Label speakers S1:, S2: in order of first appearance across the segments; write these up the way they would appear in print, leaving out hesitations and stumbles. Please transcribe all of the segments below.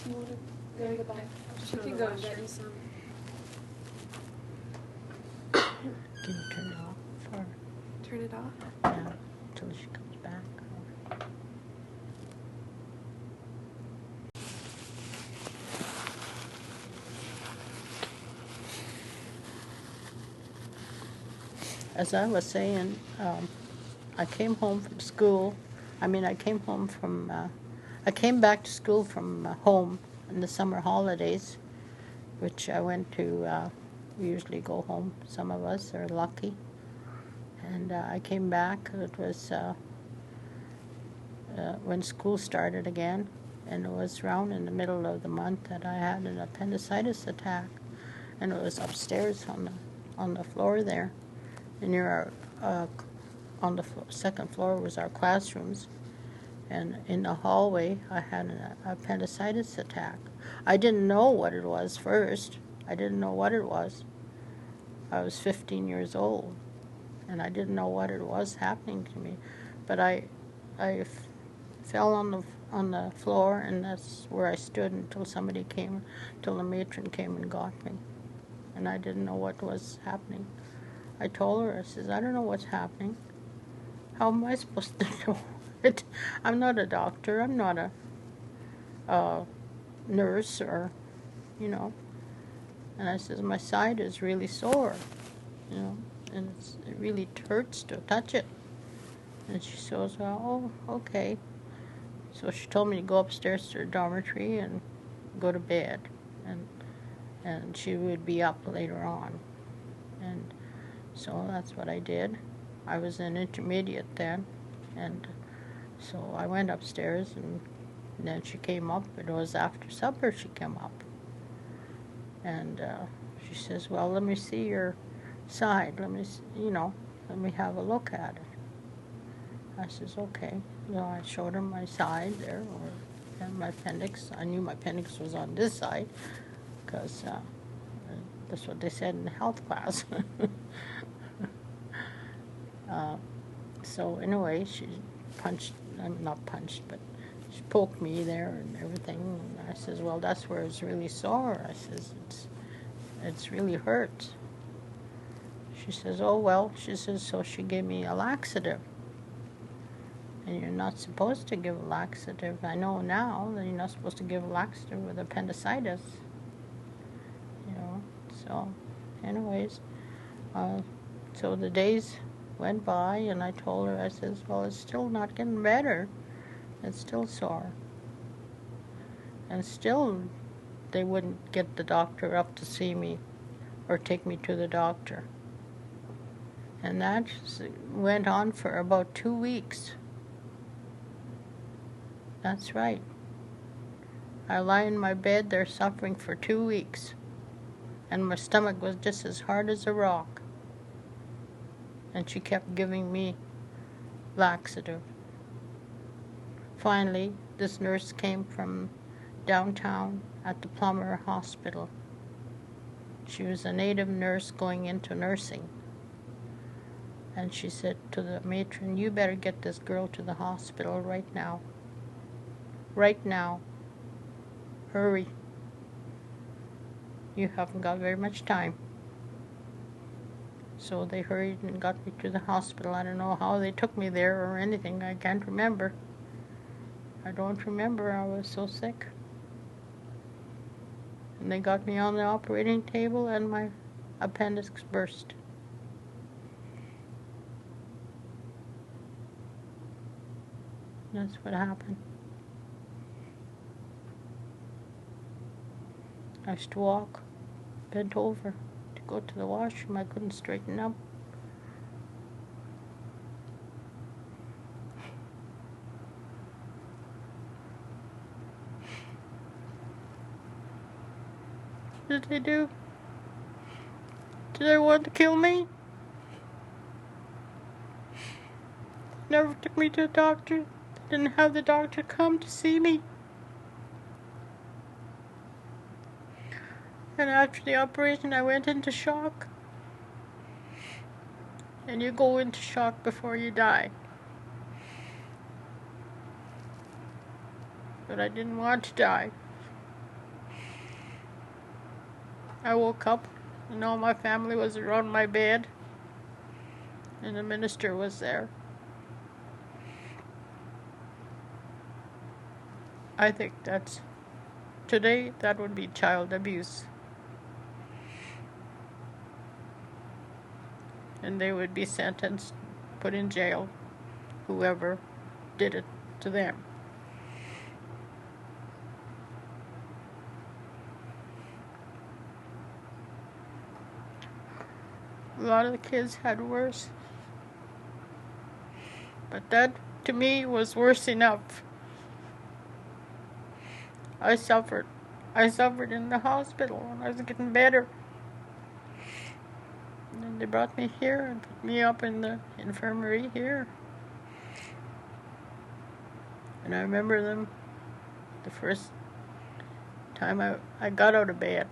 S1: You want to go to the back?
S2: Just
S1: You
S2: go to
S1: can
S2: the
S1: go and get
S2: washroom.
S1: you some.
S3: Can you turn it off or
S1: Turn it off.
S3: yeah, till she comes back? As I was saying, I came home from school. I came home from. I came back to school from home in the summer holidays, which I went to. We usually go home. Some of us are lucky. And I came back. It was when school started again, and it was around in the middle of the month that I had an appendicitis attack, and it was upstairs on the floor there, and near our on the second floor was our classrooms, and in the hallway I had an appendicitis attack. I didn't know what it was first. I didn't know what it was. I was 15 years old, and I didn't know what it was happening to me, but I fell on the floor, and that's where I stood until the matron came and got me, and I didn't know what was happening. I told her, I says, I don't know what's happening. How am I supposed to know it? I'm not a doctor. I'm not a nurse or, you know. And I says, my side is really sore, you know, and it really hurts to touch it. And she says, well, oh, okay. So she told me to go upstairs to her dormitory and go to bed, and she would be up later on. And so that's what I did. I was in intermediate then, and so I went upstairs, and then she came up. It was after supper she came up, and she says, well, let me see your side. Let me have a look at it. I says, okay. So I showed her my side there, and my appendix. I knew my appendix was on this side, because that's what they said in the health class. So anyway, she not punched, but she poked me there and everything. And I says, well, that's where it's really sore. I says, it's really hurts. She says, oh, well, she says, so she gave me a laxative. And you're not supposed to give a laxative. I know now that you're not supposed to give a laxative with appendicitis. You know, so anyways, so the days went by, and I told her, I says, well, it's still not getting better. It's still sore. And still, they wouldn't get the doctor up to see me or take me to the doctor. And that went on for about 2 weeks. That's right. I lie in my bed there suffering for 2 weeks. And my stomach was just as hard as a rock. And she kept giving me laxative. Finally, this nurse came from downtown at the Plummer Hospital. She was a native nurse going into nursing. And she said to the matron, you better get this girl to the hospital right now. Right now. Hurry. You haven't got very much time. So they hurried and got me to the hospital. I don't know how they took me there or anything. I can't remember. I don't remember. I was so sick. And they got me on the operating table, and my appendix burst. That's what happened. I used to walk bent over to go to the washroom. I couldn't straighten up. What did they do? Did they want to kill me? Never took me to a doctor. They didn't have the doctor come to see me. And after the operation, I went into shock. And you go into shock before you die. But I didn't want to die. I woke up and all my family was around my bed, and the minister was there. I think today that would be child abuse. And they would be sentenced, put in jail, whoever did it to them. A lot of the kids had worse. But that, to me, was worse enough. I suffered. I suffered in the hospital and I was getting better. And then they brought me here and put me up in the infirmary here. And I remember them, the first time I got out of bed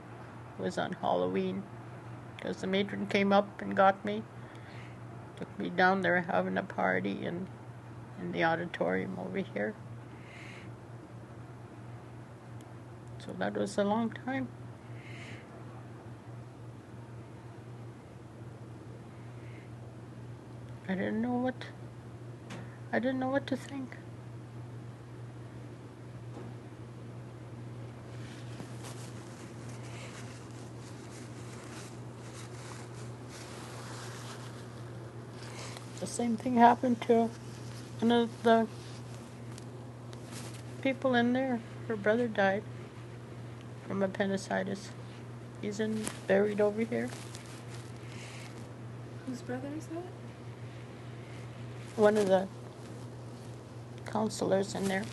S3: was on Halloween, because the matron came up and got me, took me down there having a party in the auditorium over here. So that was a long time. I didn't know what to think. The same thing happened to one of the people in there. Her brother died from appendicitis. He's buried over here.
S1: Whose brother is that?
S3: One of the counselors in there.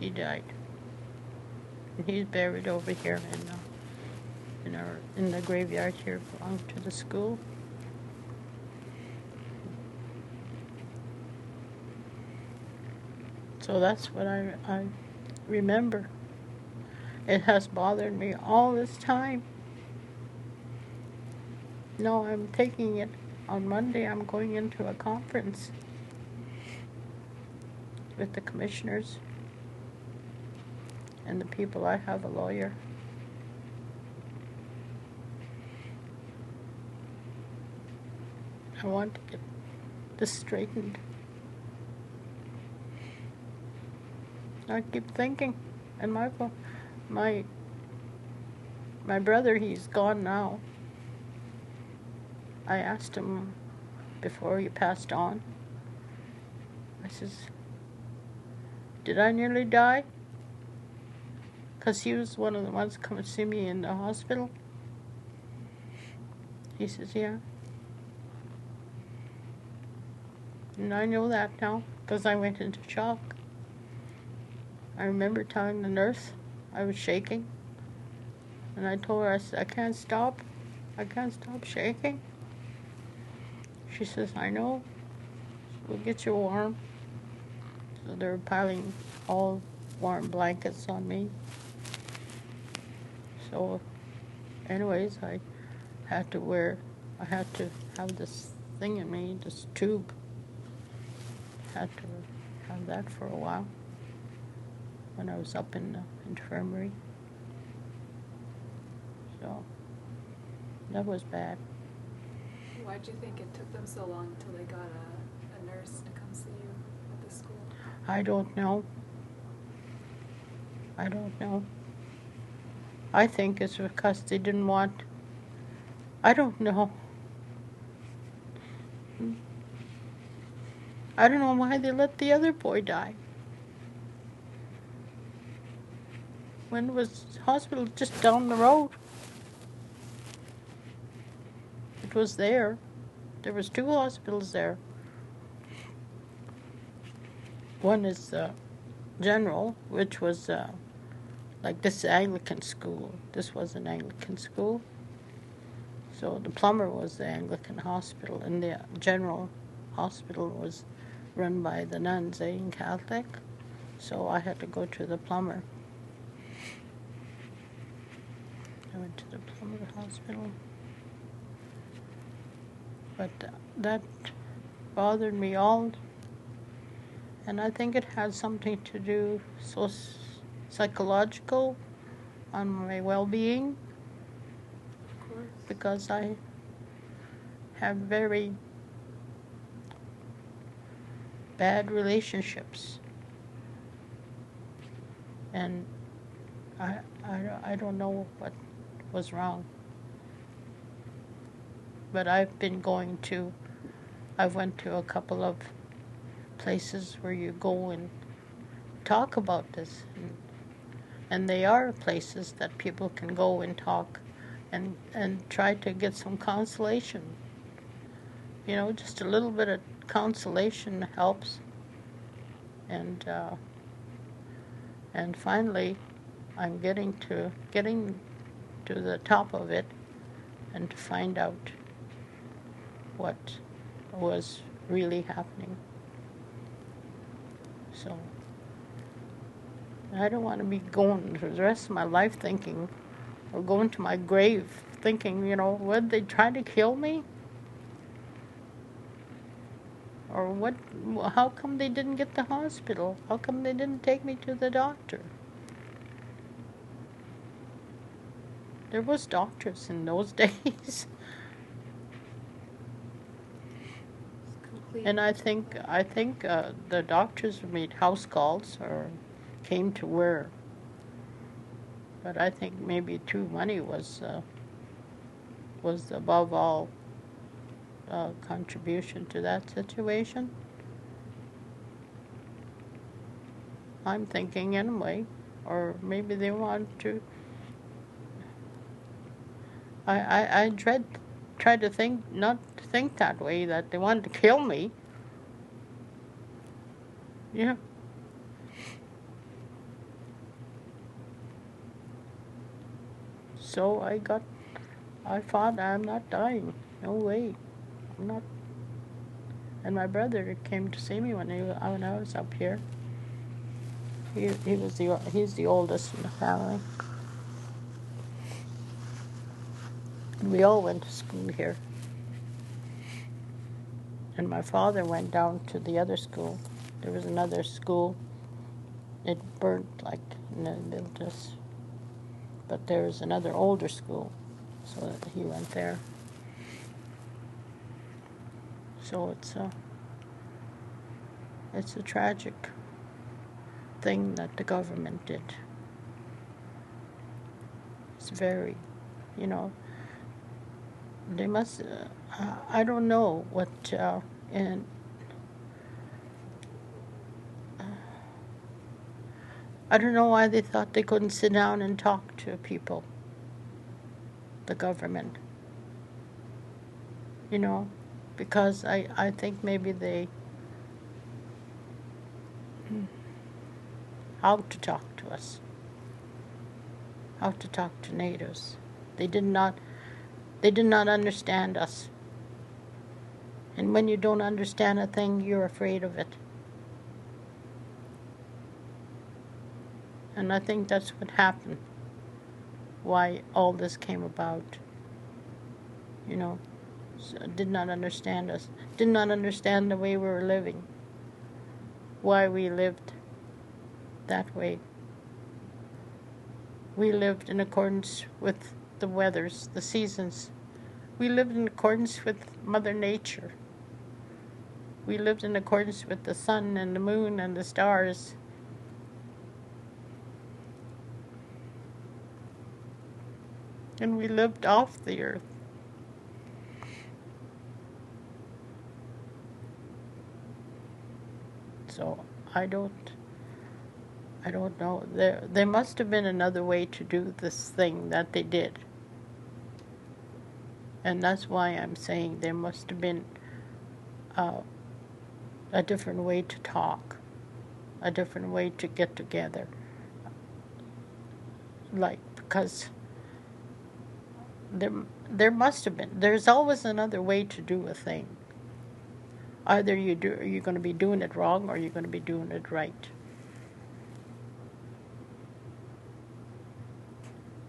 S3: He died. And he's buried over here in the graveyard here, belonged to the school. So that's what I remember. It has bothered me all this time. No, I'm taking it on Monday. I'm going into a conference with the commissioners and the people. I have a lawyer. I want to get this straightened. I keep thinking, and my brother, he's gone now. I asked him before he passed on. I says, did I nearly die? Because he was one of the ones come to see me in the hospital. He says, yeah. And I know that now, because I went into shock. I remember telling the nurse I was shaking. And I told her, I said, I can't stop shaking. She says, I know. We'll get you warm. So they were piling all warm blankets on me. So anyways, I had to have this thing in me, this tube. Had to have that for a while when I was up in the infirmary. So that was bad.
S1: Why'd you think it took them so long until they got a nurse to come see you at the school?
S3: I don't know. I think it's because they didn't want... I don't know. I don't know why they let the other boy die. When was the hospital just down the road? It was there. There was 2 hospitals there. One is General, which was like this Anglican school. This was an Anglican school. So the Plumber was the Anglican hospital, and the General hospital was run by the nuns, in Catholic. So I had to go to the Plumber. I went to the Plumber hospital. But that bothered me all. And I think it has something to do psychological on my well-being,
S1: Of course.
S3: because I have very bad relationships, and I don't know what was wrong. But I went to a couple of places where you go and talk about this, and they are places that people can go and talk and try to get some consolation. You know, just a little bit of consolation helps. And finally, I'm getting to the top of it, and to find out what was really happening. So I don't want to be going for the rest of my life thinking, or going to my grave thinking, you know, would they try to kill me? Or what? How come they didn't get the hospital? How come they didn't take me to the doctor? There was doctors in those days.
S1: It's complete.
S3: And I think the doctors made house calls or came to where. But I think maybe too money was above all contribution to that situation. I'm thinking anyway, or maybe they want to. I try to think, not to think that way, that they wanted to kill me. Yeah. So I thought, I'm not dying. No way. I'm not. And my brother came to see me when I was up here. He's the oldest in the family. And we all went to school here. And my father went down to the other school. There was another school. It burnt, like, and then built us. But there was another older school, so he went there. So it's a tragic thing that the government did. It's very, you know, they must, I don't know what, and I don't know why they thought they couldn't sit down and talk to people, the government. You know, because I think maybe they, how to talk to us, how to talk to natives. They did not understand us. And when you don't understand a thing, you're afraid of it. And I think that's what happened, why all this came about. You know, so did not understand us, did not understand the way we were living, why we lived that way. We lived in accordance with the weathers, the seasons. We lived in accordance with Mother Nature. We lived in accordance with the sun and the moon and the stars. And we lived off the earth. So I don't know. There must have been another way to do this thing that they did. And that's why I'm saying there must have been a different way to talk, a different way to get together. Like, because there must have been. There's always another way to do a thing. Either you're going to be doing it wrong, or you're going to be doing it right.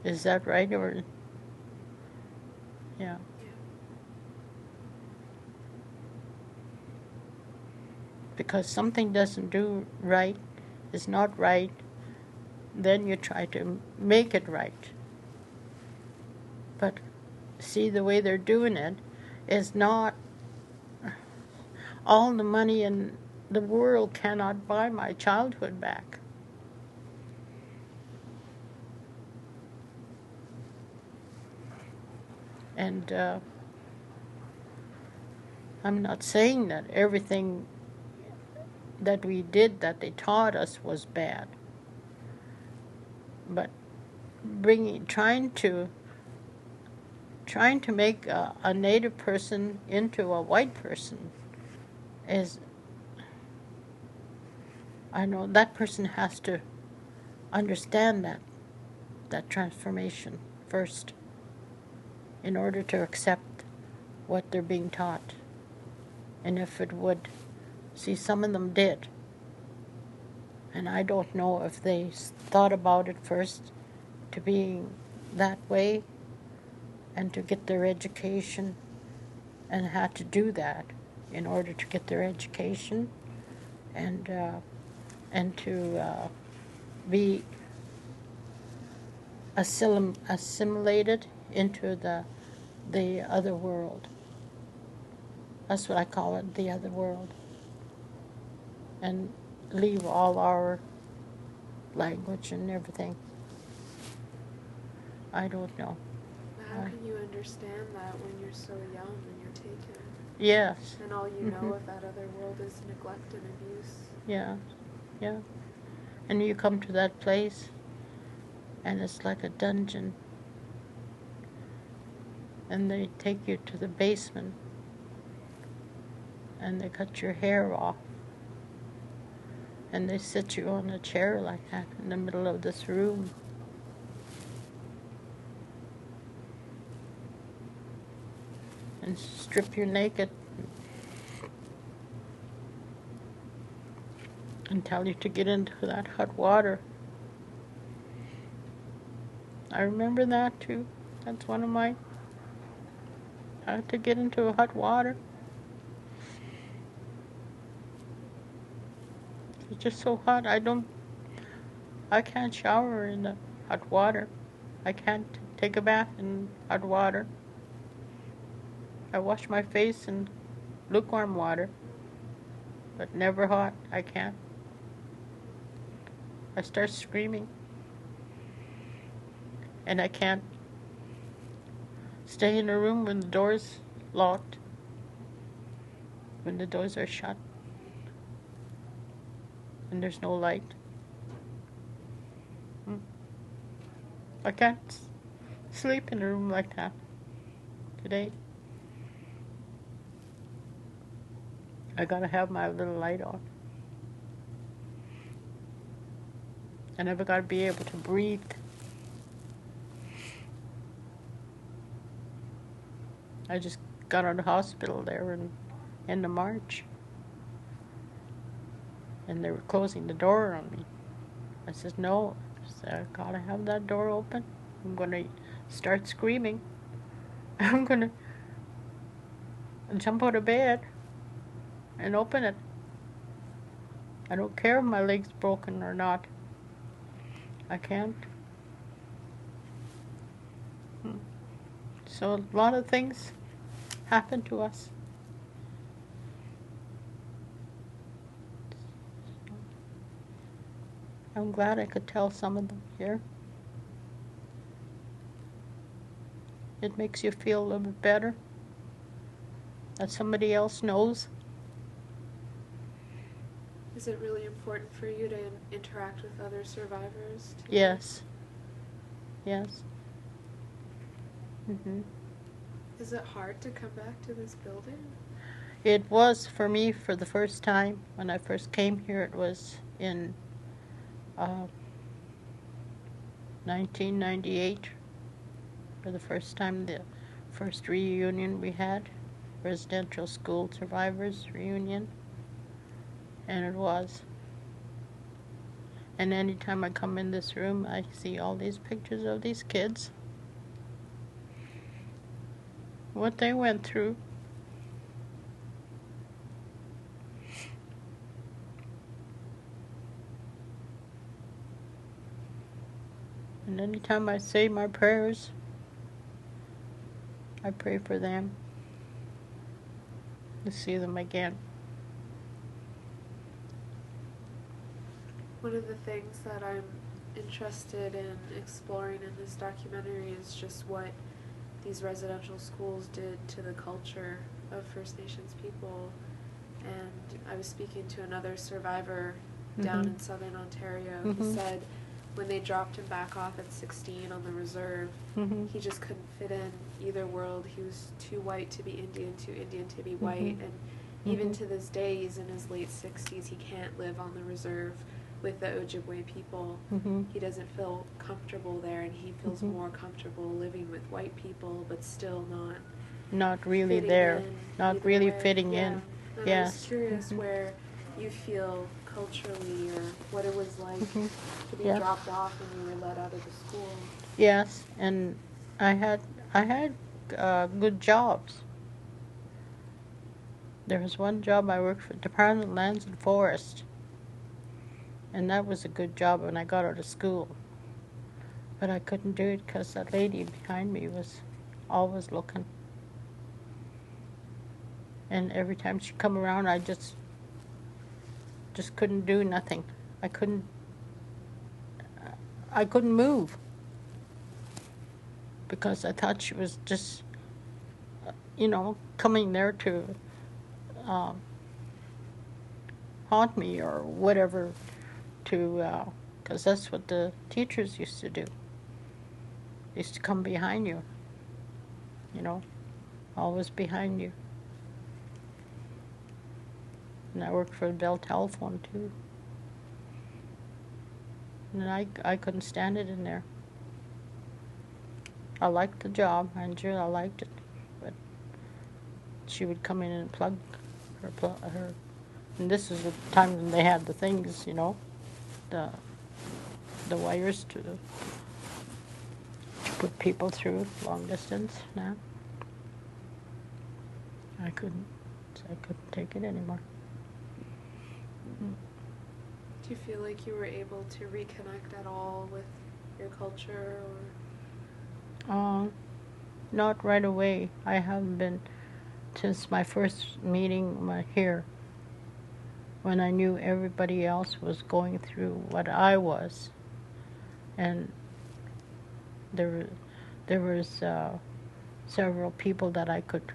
S3: Is that right? Or yeah. because something doesn't do right, is not right, then you try to make it right. But see, the way they're doing it is not, all the money in the world cannot buy my childhood back. And I'm not saying that everything that we did that they taught us was bad, but trying to make a native person into a white person is, I know that person has to understand that transformation first in order to accept what they're being taught. And if it would, see, some of them did. And I don't know if they thought about it first to being that way and to get their education and had to do that in order to get their education and to be assimilated into the other world. That's what I call it, the other world. And leave all our language and everything. I don't know.
S1: How can you understand that when you're so young and you're taken?
S3: Yes.
S1: And all you know of that other world is neglect and abuse.
S3: Yeah, yeah. And you come to that place, and it's like a dungeon. And they take you to the basement, and they cut your hair off. And they sit you on a chair like that in the middle of this room. And strip you naked. And tell you to get into that hot water. I remember that too. That's one of my... I had to get into hot water. It's just so hot. I can't shower in the hot water. I can't take a bath in hot water. I wash my face in lukewarm water, but never hot. I can't. I start screaming. And I can't stay in a room when the door's locked, when the doors are shut, and there's no light. I can't sleep in a room like that today. I gotta have my little light on. And I've gotta be able to breathe. I just got out of the hospital there in end of March. And they were closing the door on me. I said, no. I said, I gotta have that door open. I'm gonna start screaming. I'm gonna jump out of bed and open it. I don't care if my leg's broken or not. I can't. So a lot of things happen to us. I'm glad I could tell some of them here. It makes you feel a little bit better that somebody else knows.
S1: Is it really important for you to interact with other survivors too?
S3: Yes. Yes.
S1: Is it hard to come back to this building?
S3: It was for me for the first time. When I first came here, it was in 1998. For the first time, the first reunion we had, residential school survivors reunion. And it was. And anytime I come in this room, I see all these pictures of these kids. What they went through. And anytime I say my prayers, I pray for them to see them again.
S2: One of the things that I'm interested in exploring in this documentary is just what these residential schools did to the culture of First Nations people. And I was speaking to another survivor down in southern Ontario who said when they dropped him back off at 16 on the reserve, he just couldn't fit in either world. He was too white to be Indian, too Indian to be white. And even to this day, he's in his late 60s, he can't live on the reserve with the Ojibwe people. He doesn't feel comfortable there, and he feels more comfortable living with white people, but still
S3: not really
S2: fitting
S3: there,
S2: in
S3: not really
S2: way.
S3: fitting
S2: Yeah.
S3: in.
S2: And I was curious where you feel culturally, or what it was like to be dropped off when you were let out of the school.
S3: Yes, and I had good jobs. There was one job I worked for Department of Lands and Forest, and that was a good job when I got out of school. But I couldn't do it because that lady behind me was always looking. And every time she'd come around, I just couldn't do nothing. I couldn't move because I thought she was just, coming there to haunt me or whatever, because that's what the teachers used to do. They used to come behind you, always behind you. And I worked for the Bell Telephone too. And I couldn't stand it in there. I liked the job, I liked it, but she would come in and plug her, and this was the time when they had the things, the wires to put people through long distance. Now I couldn't take it anymore.
S2: Do you feel like you were able to reconnect at all with your culture, or?
S3: Not right away. I haven't been since my first meeting here, when I knew everybody else was going through what I was, and there was several people that I could